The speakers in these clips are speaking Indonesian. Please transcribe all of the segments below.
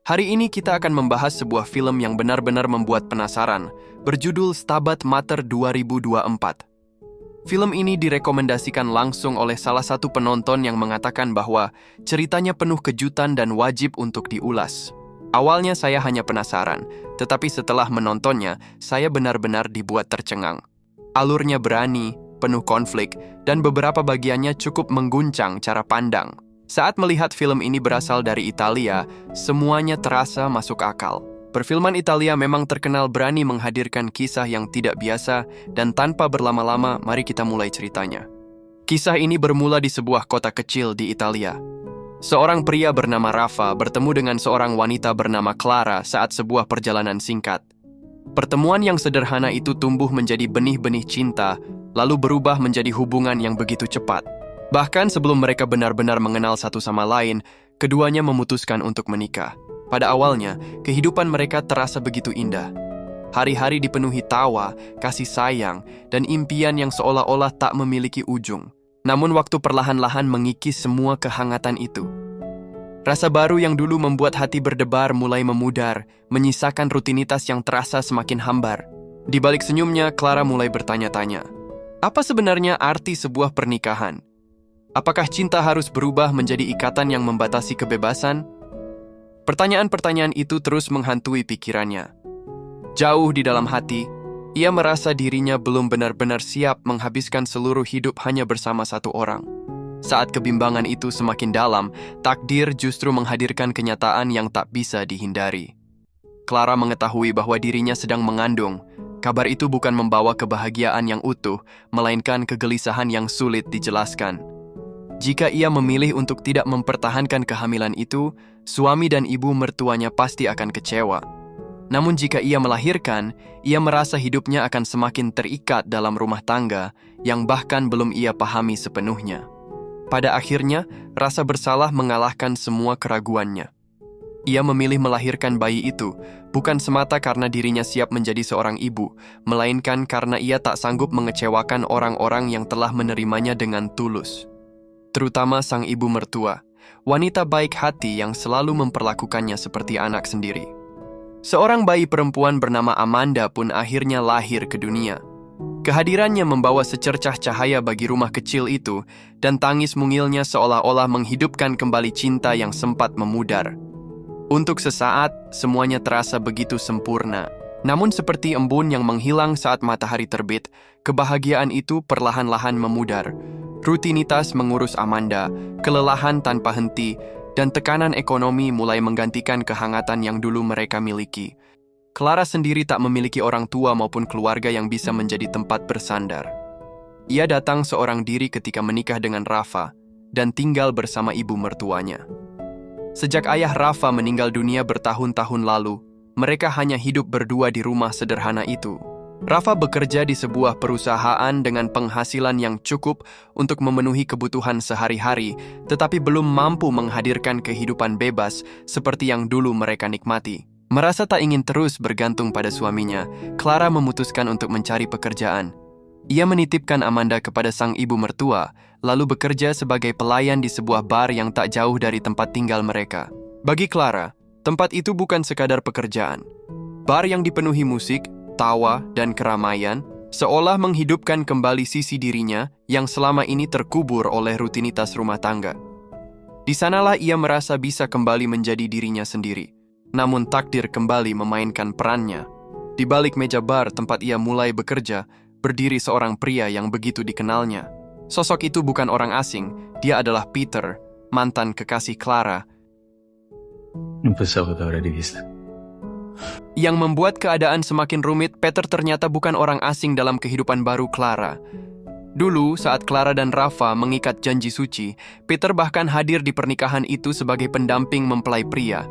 Hari ini kita akan membahas sebuah film yang benar-benar membuat penasaran, berjudul Stabat Mater 2024. Film ini direkomendasikan langsung oleh salah satu penonton yang mengatakan bahwa ceritanya penuh kejutan dan wajib untuk diulas. Awalnya saya hanya penasaran, tetapi setelah menontonnya, saya benar-benar dibuat tercengang. Alurnya berani, penuh konflik, dan beberapa bagiannya cukup mengguncang cara pandang. Saat melihat film ini berasal dari Italia, semuanya terasa masuk akal. Perfilman Italia memang terkenal berani menghadirkan kisah yang tidak biasa, dan tanpa berlama-lama, mari kita mulai ceritanya. Kisah ini bermula di sebuah kota kecil di Italia. Seorang pria bernama Rafa bertemu dengan seorang wanita bernama Clara saat sebuah perjalanan singkat. Pertemuan yang sederhana itu tumbuh menjadi benih-benih cinta, lalu berubah menjadi hubungan yang begitu cepat. Bahkan sebelum mereka benar-benar mengenal satu sama lain, keduanya memutuskan untuk menikah. Pada awalnya, kehidupan mereka terasa begitu indah. Hari-hari dipenuhi tawa, kasih sayang, dan impian yang seolah-olah tak memiliki ujung. Namun waktu perlahan-lahan mengikis semua kehangatan itu. Rasa baru yang dulu membuat hati berdebar mulai memudar, menyisakan rutinitas yang terasa semakin hambar. Di balik senyumnya, Clara mulai bertanya-tanya, apa sebenarnya arti sebuah pernikahan? Apakah cinta harus berubah menjadi ikatan yang membatasi kebebasan? Pertanyaan-pertanyaan itu terus menghantui pikirannya. Jauh di dalam hati, ia merasa dirinya belum benar-benar siap menghabiskan seluruh hidup hanya bersama satu orang. Saat kebimbangan itu semakin dalam, takdir justru menghadirkan kenyataan yang tak bisa dihindari. Clara mengetahui bahwa dirinya sedang mengandung. Kabar itu bukan membawa kebahagiaan yang utuh, melainkan kegelisahan yang sulit dijelaskan. Jika ia memilih untuk tidak mempertahankan kehamilan itu, suami dan ibu mertuanya pasti akan kecewa. Namun jika ia melahirkan, ia merasa hidupnya akan semakin terikat dalam rumah tangga yang bahkan belum ia pahami sepenuhnya. Pada akhirnya, rasa bersalah mengalahkan semua keraguannya. Ia memilih melahirkan bayi itu, bukan semata karena dirinya siap menjadi seorang ibu, melainkan karena ia tak sanggup mengecewakan orang-orang yang telah menerimanya dengan tulus. Terutama sang ibu mertua, wanita baik hati yang selalu memperlakukannya seperti anak sendiri. Seorang bayi perempuan bernama Amanda pun akhirnya lahir ke dunia. Kehadirannya membawa secercah cahaya bagi rumah kecil itu, dan tangis mungilnya seolah-olah menghidupkan kembali cinta yang sempat memudar. Untuk sesaat, semuanya terasa begitu sempurna. Namun seperti embun yang menghilang saat matahari terbit, kebahagiaan itu perlahan-lahan memudar. Rutinitas mengurus Amanda, kelelahan tanpa henti, dan tekanan ekonomi mulai menggantikan kehangatan yang dulu mereka miliki. Clara sendiri tak memiliki orang tua maupun keluarga yang bisa menjadi tempat bersandar. Ia datang seorang diri ketika menikah dengan Rafa dan tinggal bersama ibu mertuanya. Sejak ayah Rafa meninggal dunia bertahun-tahun lalu, mereka hanya hidup berdua di rumah sederhana itu. Rafa bekerja di sebuah perusahaan dengan penghasilan yang cukup untuk memenuhi kebutuhan sehari-hari, tetapi belum mampu menghadirkan kehidupan bebas seperti yang dulu mereka nikmati. Merasa tak ingin terus bergantung pada suaminya, Clara memutuskan untuk mencari pekerjaan. Ia menitipkan Amanda kepada sang ibu mertua, lalu bekerja sebagai pelayan di sebuah bar yang tak jauh dari tempat tinggal mereka. Bagi Clara, tempat itu bukan sekadar pekerjaan. Bar yang dipenuhi musik, tawa, dan keramaian, seolah menghidupkan kembali sisi dirinya yang selama ini terkubur oleh rutinitas rumah tangga. Di sanalah ia merasa bisa kembali menjadi dirinya sendiri. Namun takdir kembali memainkan perannya. Di balik meja bar tempat ia mulai bekerja, berdiri seorang pria yang begitu dikenalnya. Sosok itu bukan orang asing, dia adalah Peter, mantan kekasih Clara. Yang membuat keadaan semakin rumit, Peter ternyata bukan orang asing dalam kehidupan baru Clara. Dulu, saat Clara dan Rafa mengikat janji suci, Peter bahkan hadir di pernikahan itu sebagai pendamping mempelai pria.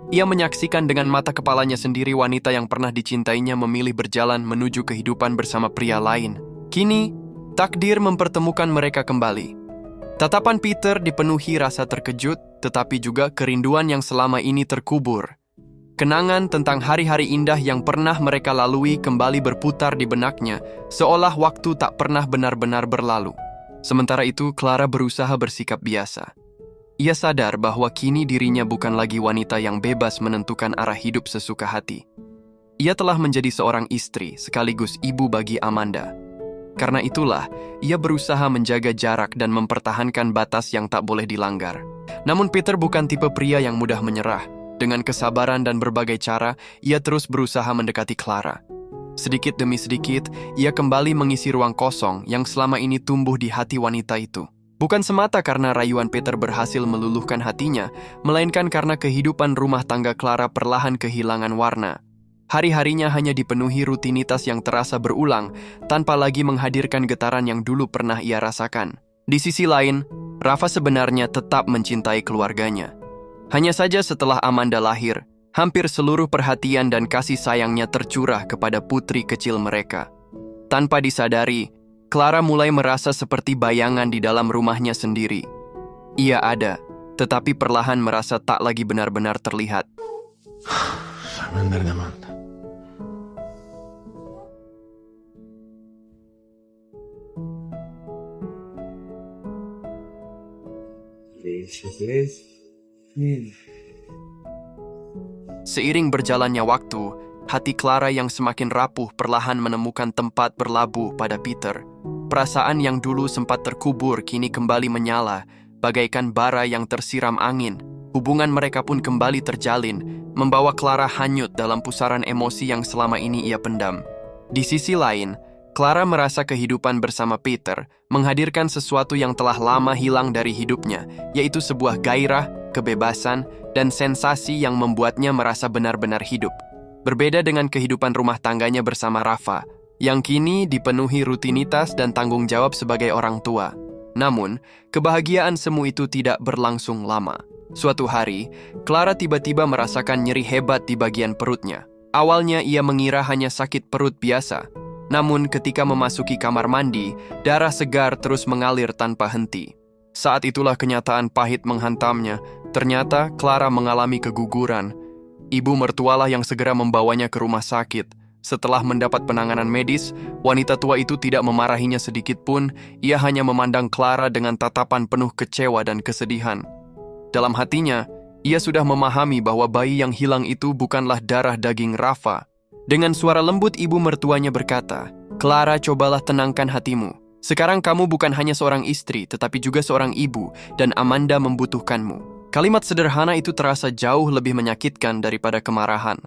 Ia menyaksikan dengan mata kepalanya sendiri wanita yang pernah dicintainya memilih berjalan menuju kehidupan bersama pria lain. Kini, takdir mempertemukan mereka kembali. Tatapan Peter dipenuhi rasa terkejut, tetapi juga kerinduan yang selama ini terkubur. Kenangan tentang hari-hari indah yang pernah mereka lalui kembali berputar di benaknya, seolah waktu tak pernah benar-benar berlalu. Sementara itu, Clara berusaha bersikap biasa. Ia sadar bahwa kini dirinya bukan lagi wanita yang bebas menentukan arah hidup sesuka hati. Ia telah menjadi seorang istri sekaligus ibu bagi Amanda. Karena itulah, ia berusaha menjaga jarak dan mempertahankan batas yang tak boleh dilanggar. Namun Peter bukan tipe pria yang mudah menyerah. Dengan kesabaran dan berbagai cara, ia terus berusaha mendekati Clara. Sedikit demi sedikit, ia kembali mengisi ruang kosong yang selama ini tumbuh di hati wanita itu. Bukan semata karena rayuan Peter berhasil meluluhkan hatinya, melainkan karena kehidupan rumah tangga Clara perlahan kehilangan warna. Hari-harinya hanya dipenuhi rutinitas yang terasa berulang, tanpa lagi menghadirkan getaran yang dulu pernah ia rasakan. Di sisi lain, Rafa sebenarnya tetap mencintai keluarganya. Hanya saja setelah Amanda lahir, hampir seluruh perhatian dan kasih sayangnya tercurah kepada putri kecil mereka. Tanpa disadari, Clara mulai merasa seperti bayangan di dalam rumahnya sendiri. Ia ada, tetapi perlahan merasa tak lagi benar-benar terlihat. Benar, Amanda. Seiring berjalannya waktu, hati Clara yang semakin rapuh perlahan menemukan tempat berlabuh pada Peter. Perasaan yang dulu sempat terkubur kini kembali menyala, bagaikan bara yang tersiram angin. Hubungan mereka pun kembali terjalin, membawa Clara hanyut dalam pusaran emosi yang selama ini ia pendam. Di sisi lain, Clara merasa kehidupan bersama Peter menghadirkan sesuatu yang telah lama hilang dari hidupnya, yaitu sebuah gairah, kebebasan, dan sensasi yang membuatnya merasa benar-benar hidup. Berbeda dengan kehidupan rumah tangganya bersama Rafa, yang kini dipenuhi rutinitas dan tanggung jawab sebagai orang tua. Namun, kebahagiaan semu itu tidak berlangsung lama. Suatu hari, Clara tiba-tiba merasakan nyeri hebat di bagian perutnya. Awalnya ia mengira hanya sakit perut biasa. Namun ketika memasuki kamar mandi, darah segar terus mengalir tanpa henti. Saat itulah kenyataan pahit menghantamnya. Ternyata Clara mengalami keguguran. Ibu mertualah yang segera membawanya ke rumah sakit. Setelah mendapat penanganan medis, wanita tua itu tidak memarahinya sedikit pun. Ia hanya memandang Clara dengan tatapan penuh kecewa dan kesedihan. Dalam hatinya, ia sudah memahami bahwa bayi yang hilang itu bukanlah darah daging Rafa. Dengan suara lembut ibu mertuanya berkata, "Clara, cobalah tenangkan hatimu. Sekarang kamu bukan hanya seorang istri, tetapi juga seorang ibu, dan Amanda membutuhkanmu." Kalimat sederhana itu terasa jauh lebih menyakitkan daripada kemarahan.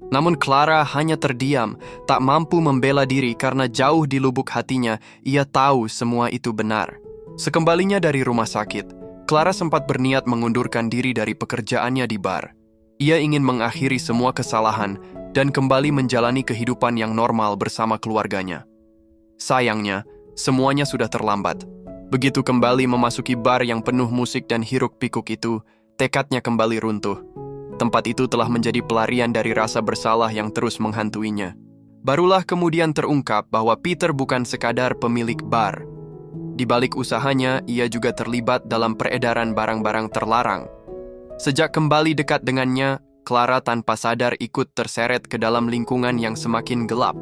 Namun Clara hanya terdiam, tak mampu membela diri karena jauh di lubuk hatinya, ia tahu semua itu benar. Sekembalinya dari rumah sakit, Clara sempat berniat mengundurkan diri dari pekerjaannya di bar. Ia ingin mengakhiri semua kesalahan dan kembali menjalani kehidupan yang normal bersama keluarganya. Sayangnya, semuanya sudah terlambat. Begitu kembali memasuki bar yang penuh musik dan hiruk-pikuk itu, tekadnya kembali runtuh. Tempat itu telah menjadi pelarian dari rasa bersalah yang terus menghantuinya. Barulah kemudian terungkap bahwa Peter bukan sekadar pemilik bar. Di balik usahanya, ia juga terlibat dalam peredaran barang-barang terlarang. Sejak kembali dekat dengannya, Clara tanpa sadar ikut terseret ke dalam lingkungan yang semakin gelap.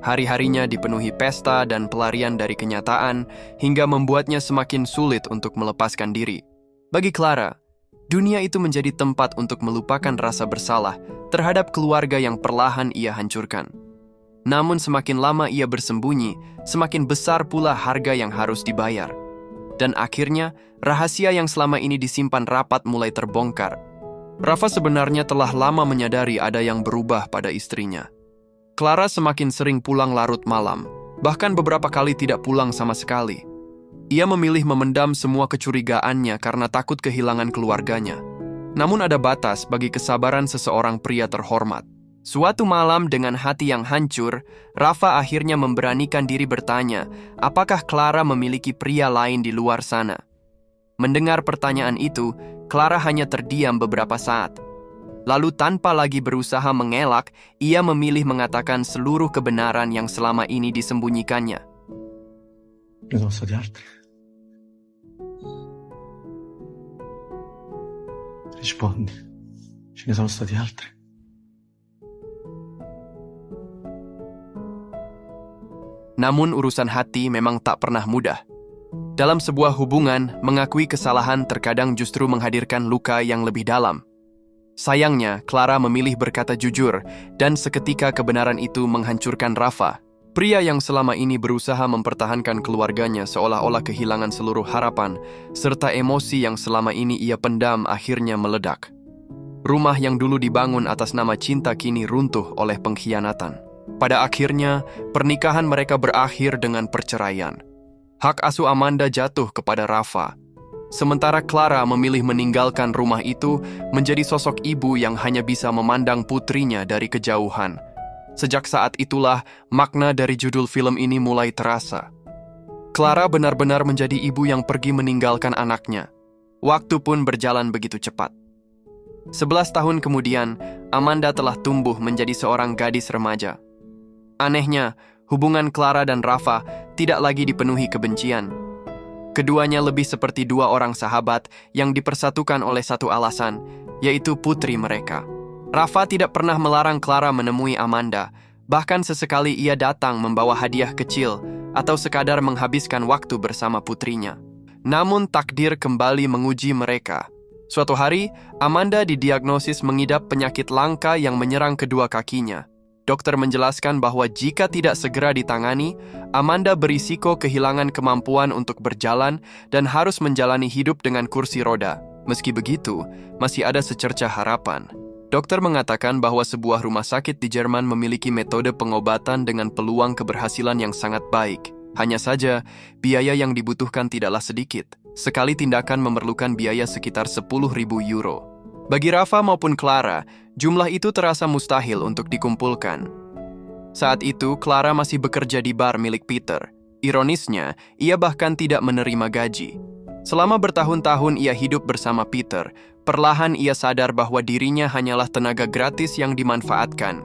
Hari-harinya dipenuhi pesta dan pelarian dari kenyataan, hingga membuatnya semakin sulit untuk melepaskan diri. Bagi Clara, dunia itu menjadi tempat untuk melupakan rasa bersalah terhadap keluarga yang perlahan ia hancurkan. Namun semakin lama ia bersembunyi, semakin besar pula harga yang harus dibayar. Dan akhirnya, rahasia yang selama ini disimpan rapat mulai terbongkar. Rafa sebenarnya telah lama menyadari ada yang berubah pada istrinya. Clara semakin sering pulang larut malam, bahkan beberapa kali tidak pulang sama sekali. Ia memilih memendam semua kecurigaannya karena takut kehilangan keluarganya. Namun ada batas bagi kesabaran seseorang pria terhormat. Suatu malam dengan hati yang hancur, Rafa akhirnya memberanikan diri bertanya, apakah Clara memiliki pria lain di luar sana? Mendengar pertanyaan itu, Clara hanya terdiam beberapa saat. Lalu tanpa lagi berusaha mengelak, ia memilih mengatakan seluruh kebenaran yang selama ini disembunyikannya. Rispondi. Ce ne sono stati altri. Namun urusan hati memang tak pernah mudah. Dalam sebuah hubungan, mengakui kesalahan terkadang justru menghadirkan luka yang lebih dalam. Sayangnya, Clara memilih berkata jujur, dan seketika kebenaran itu menghancurkan Rafa. Pria yang selama ini berusaha mempertahankan keluarganya seolah-olah kehilangan seluruh harapan, serta emosi yang selama ini ia pendam akhirnya meledak. Rumah yang dulu dibangun atas nama cinta kini runtuh oleh pengkhianatan. Pada akhirnya, pernikahan mereka berakhir dengan perceraian. Hak asuh Amanda jatuh kepada Rafa. Sementara Clara memilih meninggalkan rumah itu menjadi sosok ibu yang hanya bisa memandang putrinya dari kejauhan. Sejak saat itulah makna dari judul film ini mulai terasa. Clara benar-benar menjadi ibu yang pergi meninggalkan anaknya. Waktu pun berjalan begitu cepat. 11 tahun kemudian, Amanda telah tumbuh menjadi seorang gadis remaja. Anehnya, hubungan Clara dan Rafa tidak lagi dipenuhi kebencian. Keduanya lebih seperti dua orang sahabat yang dipersatukan oleh satu alasan, yaitu putri mereka. Rafa tidak pernah melarang Clara menemui Amanda, bahkan sesekali ia datang membawa hadiah kecil atau sekadar menghabiskan waktu bersama putrinya. Namun takdir kembali menguji mereka. Suatu hari, Amanda didiagnosis mengidap penyakit langka yang menyerang kedua kakinya. Dokter menjelaskan bahwa jika tidak segera ditangani, Amanda berisiko kehilangan kemampuan untuk berjalan dan harus menjalani hidup dengan kursi roda. Meski begitu, masih ada secercah harapan. Dokter mengatakan bahwa sebuah rumah sakit di Jerman memiliki metode pengobatan dengan peluang keberhasilan yang sangat baik. Hanya saja, biaya yang dibutuhkan tidaklah sedikit. Sekali tindakan memerlukan biaya sekitar 10.000 euro. Bagi Rafa maupun Clara, jumlah itu terasa mustahil untuk dikumpulkan. Saat itu, Clara masih bekerja di bar milik Peter. Ironisnya, ia bahkan tidak menerima gaji. Selama bertahun-tahun ia hidup bersama Peter, perlahan ia sadar bahwa dirinya hanyalah tenaga gratis yang dimanfaatkan.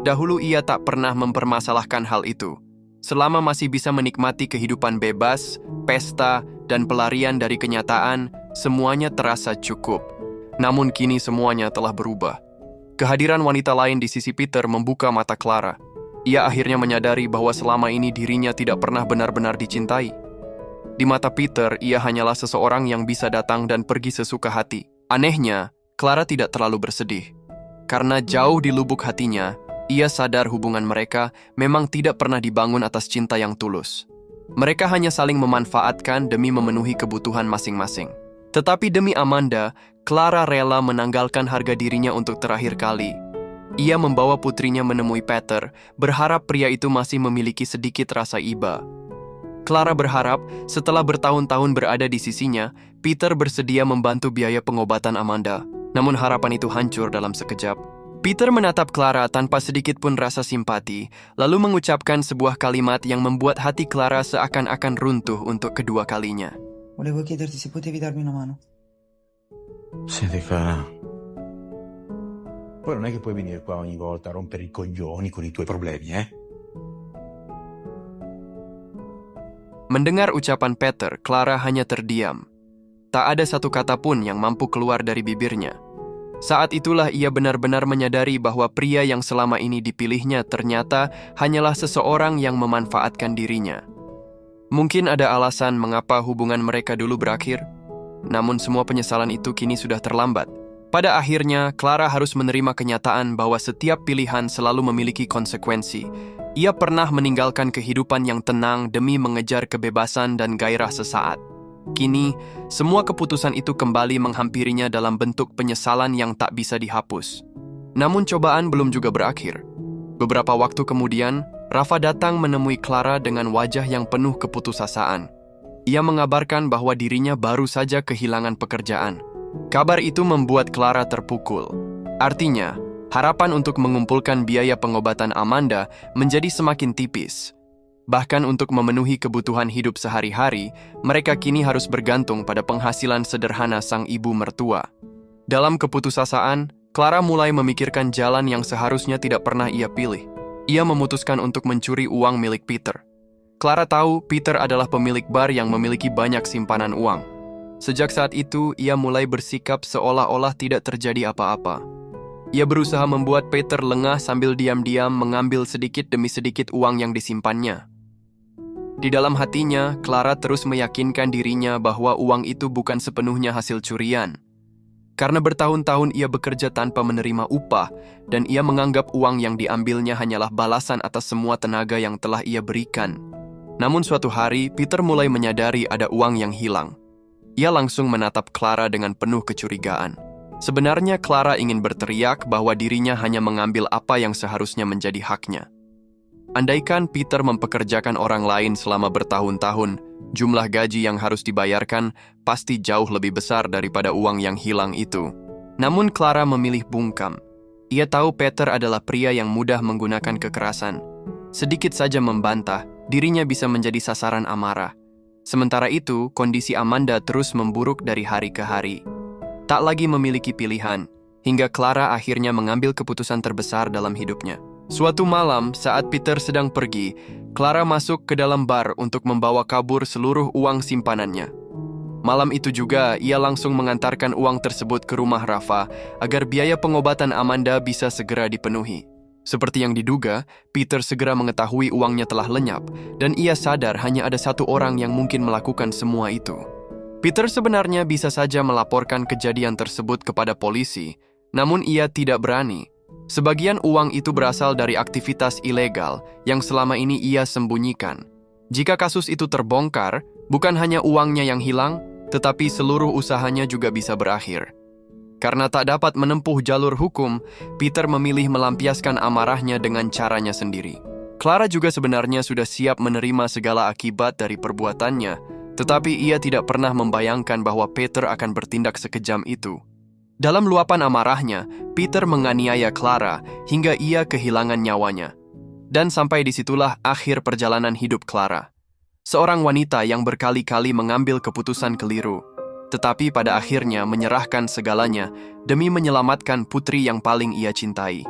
Dahulu ia tak pernah mempermasalahkan hal itu. Selama masih bisa menikmati kehidupan bebas, pesta, dan pelarian dari kenyataan, semuanya terasa cukup. Namun kini semuanya telah berubah. Kehadiran wanita lain di sisi Peter membuka mata Clara. Ia akhirnya menyadari bahwa selama ini dirinya tidak pernah benar-benar dicintai. Di mata Peter, ia hanyalah seseorang yang bisa datang dan pergi sesuka hati. Anehnya, Clara tidak terlalu bersedih. Karena jauh di lubuk hatinya, ia sadar hubungan mereka memang tidak pernah dibangun atas cinta yang tulus. Mereka hanya saling memanfaatkan demi memenuhi kebutuhan masing-masing. Tetapi demi Amanda, Clara rela menanggalkan harga dirinya untuk terakhir kali. Ia membawa putrinya menemui Peter, berharap pria itu masih memiliki sedikit rasa iba. Clara berharap setelah bertahun-tahun berada di sisinya, Peter bersedia membantu biaya pengobatan Amanda. Namun harapan itu hancur dalam sekejap. Peter menatap Clara tanpa sedikit pun rasa simpati, lalu mengucapkan sebuah kalimat yang membuat hati Clara seakan-akan runtuh untuk kedua kalinya. Volevo chiederti se potevi darmi una mano. Senti cara, poi non è che puoi venire qua ogni volta a rompere i coglioni con i tuoi problemi, eh? Mendengar ucapan Peter, Clara hanya terdiam. Tak ada satu kata pun yang mampu keluar dari bibirnya. Saat itulah ia benar-benar menyadari bahwa pria yang selama ini dipilihnya ternyata hanyalah seseorang yang memanfaatkan dirinya. Mungkin ada alasan mengapa hubungan mereka dulu berakhir, namun semua penyesalan itu kini sudah terlambat. Pada akhirnya, Clara harus menerima kenyataan bahwa setiap pilihan selalu memiliki konsekuensi. Ia pernah meninggalkan kehidupan yang tenang demi mengejar kebebasan dan gairah sesaat. Kini, semua keputusan itu kembali menghampirinya dalam bentuk penyesalan yang tak bisa dihapus. Namun cobaan belum juga berakhir. Beberapa waktu kemudian, Rafa datang menemui Clara dengan wajah yang penuh keputusasaan. Ia mengabarkan bahwa dirinya baru saja kehilangan pekerjaan. Kabar itu membuat Clara terpukul. Artinya, harapan untuk mengumpulkan biaya pengobatan Amanda menjadi semakin tipis. Bahkan untuk memenuhi kebutuhan hidup sehari-hari, mereka kini harus bergantung pada penghasilan sederhana sang ibu mertua. Dalam keputusasaan, Clara mulai memikirkan jalan yang seharusnya tidak pernah ia pilih. Ia memutuskan untuk mencuri uang milik Peter. Clara tahu Peter adalah pemilik bar yang memiliki banyak simpanan uang. Sejak saat itu, ia mulai bersikap seolah-olah tidak terjadi apa-apa. Ia berusaha membuat Peter lengah sambil diam-diam mengambil sedikit demi sedikit uang yang disimpannya. Di dalam hatinya, Clara terus meyakinkan dirinya bahwa uang itu bukan sepenuhnya hasil curian. Karena bertahun-tahun ia bekerja tanpa menerima upah, dan ia menganggap uang yang diambilnya hanyalah balasan atas semua tenaga yang telah ia berikan. Namun suatu hari, Peter mulai menyadari ada uang yang hilang. Ia langsung menatap Clara dengan penuh kecurigaan. Sebenarnya Clara ingin berteriak bahwa dirinya hanya mengambil apa yang seharusnya menjadi haknya. Andaikan Peter mempekerjakan orang lain selama bertahun-tahun, jumlah gaji yang harus dibayarkan pasti jauh lebih besar daripada uang yang hilang itu. Namun Clara memilih bungkam. Ia tahu Peter adalah pria yang mudah menggunakan kekerasan. Sedikit saja membantah, dirinya bisa menjadi sasaran amarah. Sementara itu, kondisi Amanda terus memburuk dari hari ke hari. Tak lagi memiliki pilihan, hingga Clara akhirnya mengambil keputusan terbesar dalam hidupnya. Suatu malam, saat Peter sedang pergi, Clara masuk ke dalam bar untuk membawa kabur seluruh uang simpanannya. Malam itu juga, ia langsung mengantarkan uang tersebut ke rumah Rafa agar biaya pengobatan Amanda bisa segera dipenuhi. Seperti yang diduga, Peter segera mengetahui uangnya telah lenyap, dan ia sadar hanya ada satu orang yang mungkin melakukan semua itu. Peter sebenarnya bisa saja melaporkan kejadian tersebut kepada polisi, namun ia tidak berani. Sebagian uang itu berasal dari aktivitas ilegal yang selama ini ia sembunyikan. Jika kasus itu terbongkar, bukan hanya uangnya yang hilang, tetapi seluruh usahanya juga bisa berakhir. Karena tak dapat menempuh jalur hukum, Peter memilih melampiaskan amarahnya dengan caranya sendiri. Clara juga sebenarnya sudah siap menerima segala akibat dari perbuatannya, tetapi ia tidak pernah membayangkan bahwa Peter akan bertindak sekejam itu. Dalam luapan amarahnya, Peter menganiaya Clara hingga ia kehilangan nyawanya. Dan sampai disitulah akhir perjalanan hidup Clara. Seorang wanita yang berkali-kali mengambil keputusan keliru, tetapi pada akhirnya menyerahkan segalanya demi menyelamatkan putri yang paling ia cintai.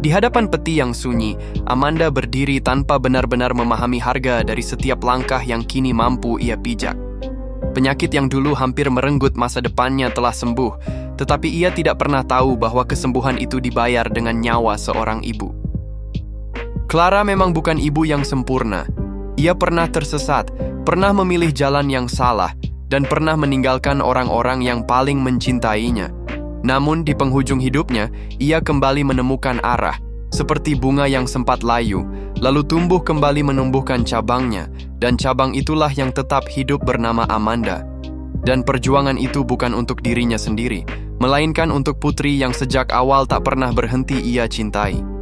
Di hadapan peti yang sunyi, Amanda berdiri tanpa benar-benar memahami harga dari setiap langkah yang kini mampu ia pijak. Penyakit yang dulu hampir merenggut masa depannya telah sembuh, tetapi ia tidak pernah tahu bahwa kesembuhan itu dibayar dengan nyawa seorang ibu. Clara memang bukan ibu yang sempurna. Ia pernah tersesat, pernah memilih jalan yang salah, dan pernah meninggalkan orang-orang yang paling mencintainya. Namun di penghujung hidupnya, ia kembali menemukan arah, seperti bunga yang sempat layu, lalu tumbuh kembali menumbuhkan cabangnya, dan cabang itulah yang tetap hidup bernama Amanda. Dan perjuangan itu bukan untuk dirinya sendiri, melainkan untuk putri yang sejak awal tak pernah berhenti ia cintai.